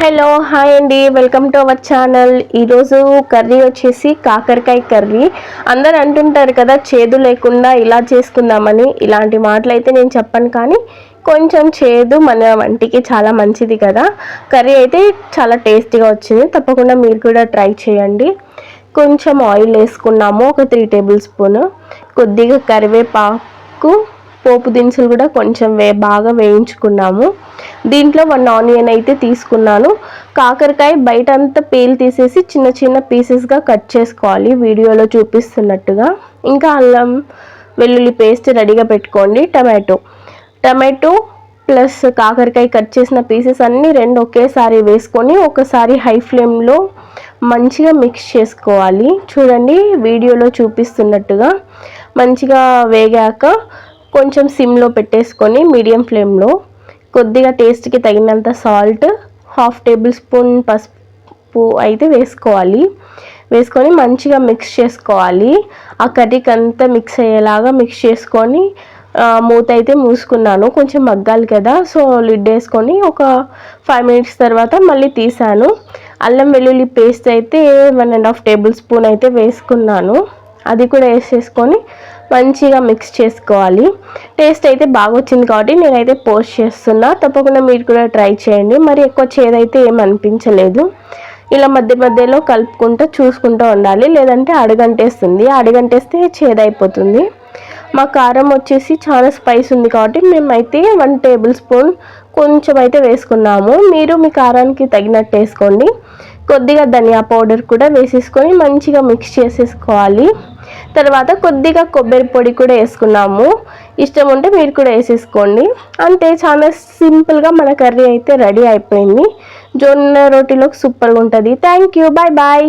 Hello hi అండి, welcome to our channel. ఈరోజు curry వచ్చేసి కాకరకాయ కర్రీ. అందరు అంటుంటారు కదా చేదు లేకుండా ఇలా చేసుకుందామని. ఇలాంటి మాటలు అయితే నేను చెప్పను, కానీ కొంచెం చేదు మన వంటికి చాలా మంచిది కదా. కర్రీ అయితే చాలా టేస్టీగా వచ్చింది, తప్పకుండా మీరు కూడా ట్రై చేయండి. కొంచెం ఆయిల్ వేసుకున్నాము, ఒక 3 టేబుల్ స్పూన్. కొద్దిగా కరివేపాకు, పోపు దినుసులు కూడా కొంచెం బాగా వేయించుకున్నాము. దీంట్లో 1 ఆనియన్ అయితే తీసుకున్నాను. కాకరకాయ బయట అంతా పీల్ తీసేసి చిన్న చిన్న పీసెస్గా కట్ చేసుకోవాలి, వీడియోలో చూపిస్తున్నట్టుగా. ఇంకా అల్లం వెల్లుల్లి పేస్ట్ రెడీగా పెట్టుకోండి. టమాటో ప్లస్ కాకరకాయ కట్ చేసిన పీసెస్ అన్నీ 2 ఒకేసారి వేసుకొని ఒకసారి హై ఫ్లేమ్లో మంచిగా మిక్స్ చేసుకోవాలి. చూడండి వీడియోలో చూపిస్తున్నట్టుగా. మంచిగా వేగాక కొంచెం సిమ్లో పెట్టేసుకొని మీడియం ఫ్లేమ్లో కొద్దిగా టేస్ట్కి తగినంత సాల్ట్, 1/2 టేబుల్ స్పూన్ పసుపు అయితే వేసుకొని మంచిగా మిక్స్ చేసుకోవాలి. ఆ కర్రీకి అంతా మిక్స్ అయ్యేలాగా మిక్స్ చేసుకొని మూత అయితే మూసుకున్నాను. కొంచెం మగ్గాలి కదా, సో లిడ్ వేసుకొని ఒక 5 మినిట్స్ తర్వాత మళ్ళీ తీసాను. అల్లం వెల్లుల్లి పేస్ట్ అయితే 1.5 టేబుల్ స్పూన్ అయితే వేసుకున్నాను. అది కూడా వేసేసుకొని మంచిగా మిక్స్ చేసుకోవాలి. టేస్ట్ అయితే బాగా వచ్చింది కాబట్టి నేనైతే పోస్ట్ చేస్తున్నా, తప్పకుండా మీరు కూడా ట్రై చేయండి. మరి ఎక్కువ చేదైతే ఏం అనిపించలేదు. ఇలా మధ్య మధ్యలో కలుపుకుంటూ చూసుకుంటూ ఉండాలి, లేదంటే అడుగంటేస్తే చేదైపోతుంది. మా కారం వచ్చేసి చాలా స్పైస్ ఉంది కాబట్టి మేమైతే 1 టేబుల్ స్పూన్ కొంచెం అయితే వేసుకున్నాము. మీరు మీ కారానికి తగినట్టు వేసుకోండి. కొద్దిగా ధనియా పౌడర్ కూడా వేసేసుకొని మంచిగా మిక్స్ చేసేసుకోవాలి. తర్వాత కొద్దిగా కొబ్బరి పొడి కూడా వేసుకున్నాము. ఇష్టం ఉంటే మీరు కూడా వేసేసుకోండి. అంతే, చాలా సింపుల్గా మన కర్రీ అయితే రెడీ అయిపోయింది. జొన్న రోటీలోకి సూపర్గా ఉంటుంది. Thank you, bye bye.